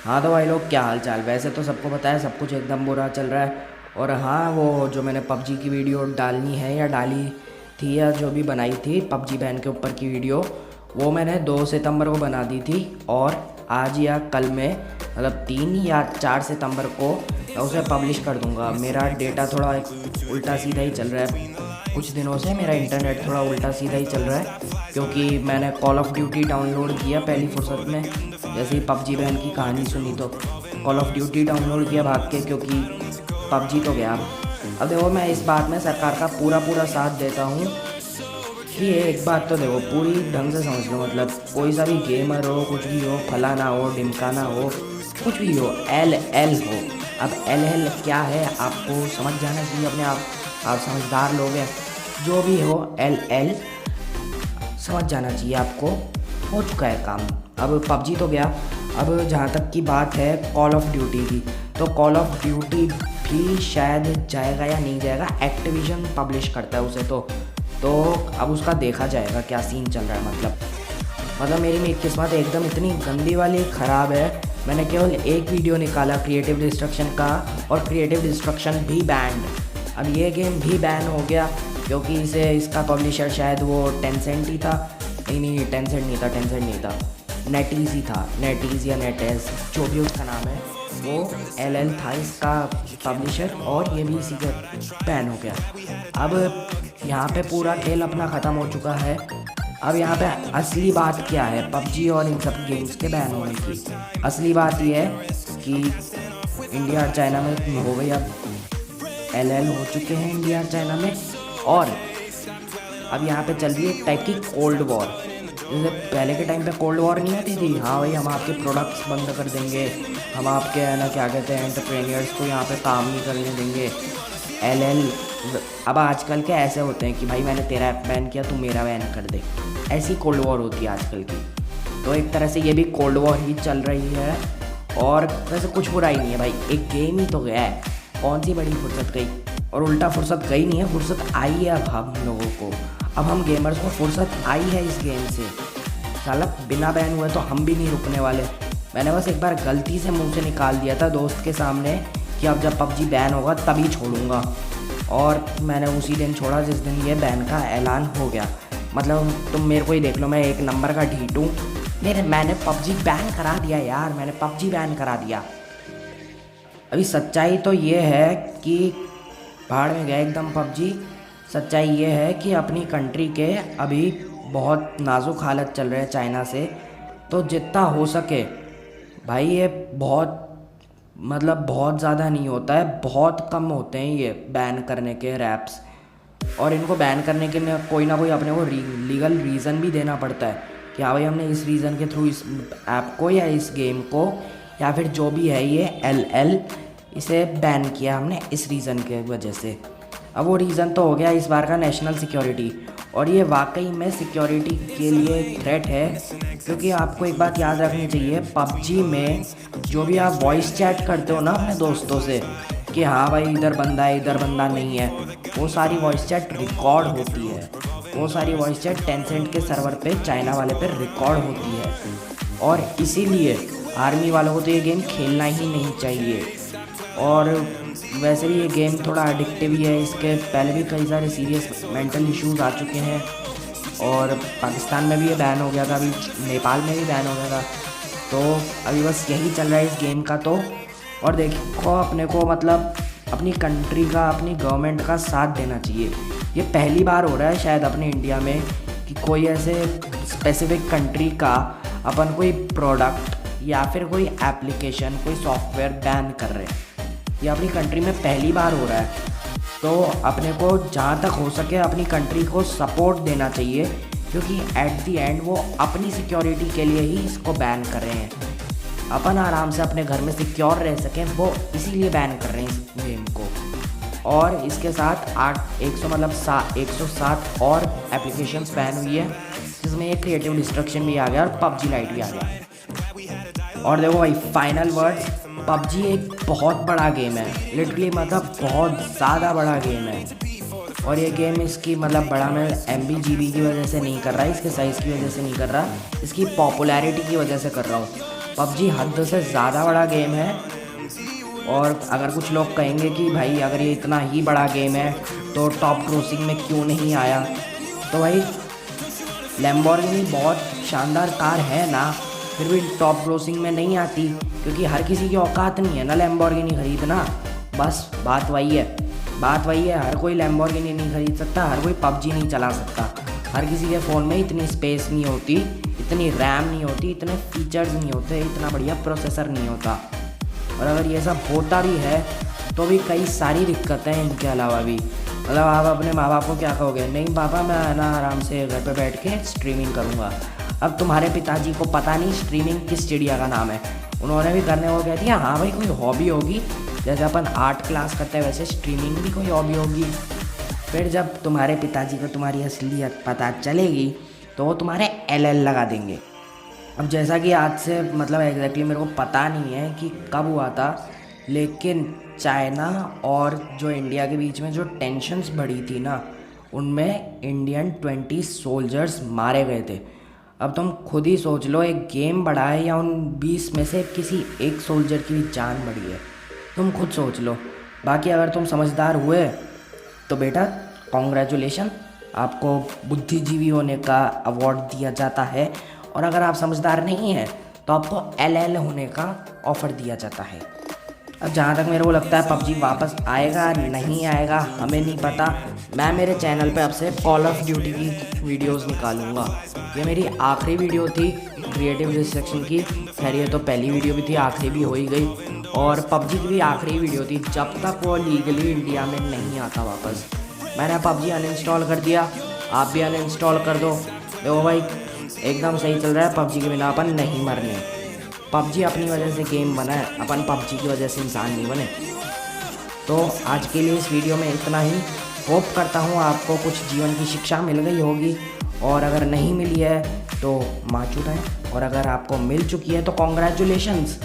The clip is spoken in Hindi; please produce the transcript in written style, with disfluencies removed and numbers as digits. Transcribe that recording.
हाँ तो भाई लोग, क्या हाल चाल। वैसे तो सबको पता है सब कुछ एकदम बुरा चल रहा है। और हाँ, वो जो मैंने पबजी की वीडियो डालनी है या डाली थी या जो भी बनाई थी पबजी बैन के ऊपर की वीडियो, वो मैंने 2 सितंबर को बना दी थी। और आज या कल में मतलब 3 या 4 सितंबर को मैं उसे पब्लिश कर दूँगा। मेरा डेटा थोड़ा उल्टा सीधा ही चल रहा है। कुछ दिनों से मेरा इंटरनेट थोड़ा उल्टा सीधा ही चल रहा है, क्योंकि मैंने कॉल ऑफ ड्यूटी डाउनलोड किया पहली फुर्सत में। जैसे ही पबजी बैन की कहानी सुनी तो कॉल ऑफ ड्यूटी डाउनलोड किया भाग के, क्योंकि पबजी तो गया। अब देखो, मैं इस बात में सरकार का पूरा पूरा साथ देता हूँ कि ये एक बात तो देखो, पूरी ढंग से समझ लो। मतलब कोई सा भी गेमर हो, कुछ भी हो, फलाना हो, ढिमकाना हो, कुछ भी हो, एल एल हो। अब एल एल क्या है आपको समझ जाना चाहिए अपने आप समझदार लोग हैं। जो भी हो, एल एल समझ जाना चाहिए आपको। हो चुका है काम। अब पबजी तो गया। अब जहाँ तक की बात है कॉल ऑफ ड्यूटी की, तो कॉल ऑफ ड्यूटी भी शायद जाएगा या नहीं जाएगा। एक्टिविजन पब्लिश करता है उसे तो अब उसका देखा जाएगा क्या सीन चल रहा है। मतलब मेरी किस्मत एकदम इतनी गंदी वाली ख़राब है। मैंने केवल एक वीडियो निकाला क्रिएटिव डिस्ट्रक्शन का, और क्रिएटिव डिस्ट्रक्शन भी बैंड। अब ये गेम भी बैन हो गया, क्योंकि इसका पब्लिशर शायद वो टेंसेंट ही था। नहीं, टेंसेंट नहीं था, नेटीज़ ही था। नेटीज़ या नेटेज, जो भी उसका नाम है, वो एल एल था इसका पब्लिशर, और ये भी इसी के बैन हो गया। अब यहाँ पे पूरा खेल अपना ख़त्म हो चुका है। अब यहाँ पे असली बात क्या है पबजी और इन सब गेम्स के बैन होने की? असली बात ये है कि इंडिया और चाइना में हो गई। अब एल एल हो चुके हैं इंडिया और चाइना में, और अब यहाँ पे चल रही है एक टाइप की कोल्ड वॉर। जैसे पहले के टाइम पे कोल्ड वॉर नहीं होती थी, हाँ भाई हम आपके प्रोडक्ट्स बंद कर देंगे, हम आपके है ना क्या कहते हैं एंटरप्रेन्योर्स को यहाँ पे काम नहीं करने देंगे, एल एल। अब आजकल के ऐसे होते हैं कि भाई मैंने तेरा ऐप बैन किया, तू मेरा बैन कर दे। ऐसी कोल्ड वॉर होती है आजकल की। तो एक तरह से ये भी कोल्ड वॉर ही चल रही है। और वैसे कुछ बुरा ही नहीं है भाई, एक गेम ही तो गया है, कौन सी बड़ी फुर्सत गई। और उल्टा फुर्सत गई नहीं है, फुर्सत आई है अब हम लोगों को। अब हम गेमर्स को फुर्सत आई है इस गेम से। साला बिना बैन हुए तो हम भी नहीं रुकने वाले। मैंने बस एक बार गलती से मुंह से निकाल दिया था दोस्त के सामने कि अब जब पबजी बैन होगा तभी छोड़ूंगा, और मैंने उसी दिन छोड़ा जिस दिन ये बैन का ऐलान हो गया। मतलब तुम मेरे को ही देख लो, मैं एक नंबर का ढीठ हूँ। मैंने पबजी बैन करा दिया यार, मैंने पबजी बैन करा दिया। अभी सच्चाई तो ये है कि भाड़ में गया एकदम पबजी। सच्चाई ये है कि अपनी कंट्री के अभी बहुत नाजुक हालत चल रहे हैं चाइना से। तो जितना हो सके भाई, ये बहुत ज़्यादा नहीं होता है, बहुत कम होते हैं ये बैन करने के रैप्स। और इनको बैन करने के लिए कोई ना कोई अपने को लीगल रीज़न भी देना पड़ता है कि हाँ भाई हमने इस रीज़न के थ्रू इस ऐप को या इस गेम को या फिर जो भी है ये एल एल, इसे बैन किया हमने इस रीज़न के वजह से। अब वो रीज़न तो हो गया इस बार का नेशनल सिक्योरिटी, और ये वाकई में सिक्योरिटी के लिए एक थ्रेट है। क्योंकि आपको एक बात याद रखनी चाहिए, पबजी में जो भी आप वॉइस चैट करते हो ना अपने दोस्तों से कि हाँ भाई इधर बंदा है इधर बंदा नहीं है, वो सारी वॉइस चैट रिकॉर्ड होती है। वो सारी वॉइस चैट टेंसेंट के सर्वर पे, चाइना वाले पे रिकॉर्ड होती है। और इसीलिए आर्मी वालों को तो ये गेम खेलना ही नहीं चाहिए। और वैसे भी ये गेम थोड़ा एडिक्टिव ही है, इसके पहले भी कई सारे सीरियस मेंटल इश्यूज आ चुके हैं। और पाकिस्तान में भी ये बैन हो गया था, अभी नेपाल में भी बैन हो गया था। तो अभी बस यही चल रहा है इस गेम का। तो और देखो, अपने को मतलब अपनी कंट्री का, अपनी गवर्नमेंट का साथ देना चाहिए। ये पहली बार हो रहा है शायद अपने इंडिया में कि कोई ऐसे स्पेसिफिक कंट्री का अपन कोई प्रोडक्ट या फिर कोई एप्लीकेशन, कोई सॉफ्टवेयर बैन कर रहे हैं। ये अपनी कंट्री में पहली बार हो रहा है। तो अपने को जहाँ तक हो सके अपनी कंट्री को सपोर्ट देना चाहिए, क्योंकि एट दी एंड वो अपनी सिक्योरिटी के लिए ही इसको बैन कर रहे हैं। अपन आराम से अपने घर में सिक्योर रह सकें, वो इसीलिए बैन कर रहे हैं इस गेम को। और इसके साथ 107 और एप्लीकेशंस बैन हुई है, जिसमें ये क्रिएटिव डिस्ट्रक्शन भी आ गया और पबजी लाइट भी आ गया। और देखो भाई, फाइनल वर्ड्स, पबजी एक बहुत बड़ा गेम है, लिटरली मतलब बहुत ज़्यादा बड़ा गेम है। और ये गेम इसकी मतलब बड़ा मैं MB GB की वजह से नहीं कर रहा, इसके साइज़ की वजह से नहीं कर रहा, इसकी पॉपुलैरिटी की वजह से कर रहा हूँ। पबजी हद से ज़्यादा बड़ा गेम है। और अगर कुछ लोग कहेंगे कि भाई अगर ये इतना ही बड़ा गेम है तो टॉप ग्रोसिंग में क्यों नहीं आया, तो भाई लैम्बोर्गिनी बहुत शानदार कार है ना, फिर भी टॉप ग्रोसिंग में नहीं आती क्योंकि हर किसी की औकात नहीं है ना लैम्बोर्गिनी खरीदना। बस बात वही है, हर कोई लैम्बोर्गिनी नहीं खरीद सकता, हर कोई पबजी नहीं चला सकता, हर किसी के फ़ोन में इतनी स्पेस नहीं होती, इतनी रैम नहीं होती, इतने फीचर्स नहीं होते, इतना बढ़िया प्रोसेसर नहीं होता। और अगर ये सब होता भी है तो भी कई सारी दिक्कतें हैं इनके अलावा भी। मतलब आप अपने माँ बाप को क्या कहोगे, नहीं पापा मैं ना आराम से घर पे बैठ के स्ट्रीमिंग करूँगा। अब तुम्हारे पिताजी को पता नहीं स्ट्रीमिंग किस चिड़िया का नाम है, उन्होंने भी करने को कह दिया हाँ भाई कोई हॉबी होगी, जैसे अपन आर्ट क्लास करते हैं वैसे स्ट्रीमिंग भी कोई हॉबी होगी। फिर जब तुम्हारे पिताजी को तुम्हारी असलियत पता चलेगी तो वो तुम्हारे LL लगा देंगे। अब जैसा कि आज से मतलब एग्जैक्टली मेरे को पता नहीं है कि कब हुआ था, लेकिन चाइना और जो इंडिया के बीच में जो टेंशन्स बढ़ी थी ना, उनमें इंडियन 20 सोल्जर्स मारे गए थे। अब तुम खुद ही सोच लो, एक गेम बढ़ा है या उन 20 में से किसी एक सोल्जर की भी जान बढ़ी है, तुम खुद सोच लो। बाकी अगर तुम समझदार हुए तो बेटा कॉन्ग्रेचुलेशन, आपको बुद्धिजीवी होने का अवार्ड दिया जाता है, और अगर आप समझदार नहीं हैं तो आपको LL होने का ऑफ़र दिया जाता है। अब जहाँ तक मेरे को लगता है पबजी वापस आएगा नहीं आएगा हमें नहीं पता। मैं मेरे चैनल पे अब से कॉल ऑफ ड्यूटी की वीडियोस निकालूंगा। ये मेरी आखिरी वीडियो थी क्रिएटिव डिस्ट्रक्शन की, खैर ये तो पहली वीडियो भी थी, आखिरी भी हो ही गई, और पबजी की भी आखिरी वीडियो थी जब तक वो लीगली इंडिया में नहीं आता वापस। मैंने पबजी अनइंस्टॉल कर दिया, आप भी अनइंस्टॉल कर दो। देखो भाई एकदम सही चल रहा है, पबजी के बिना अपन नहीं मरने। पबजी अपनी वजह से गेम बना है, अपन पबजी की वजह से इंसान नहीं बने। तो आज के लिए इस वीडियो में इतना ही। होप करता हूँ आपको कुछ जीवन की शिक्षा मिल गई होगी, और अगर नहीं मिली है तो माचूद है, और अगर आपको मिल चुकी है तो कॉन्ग्रेचुलेशंस।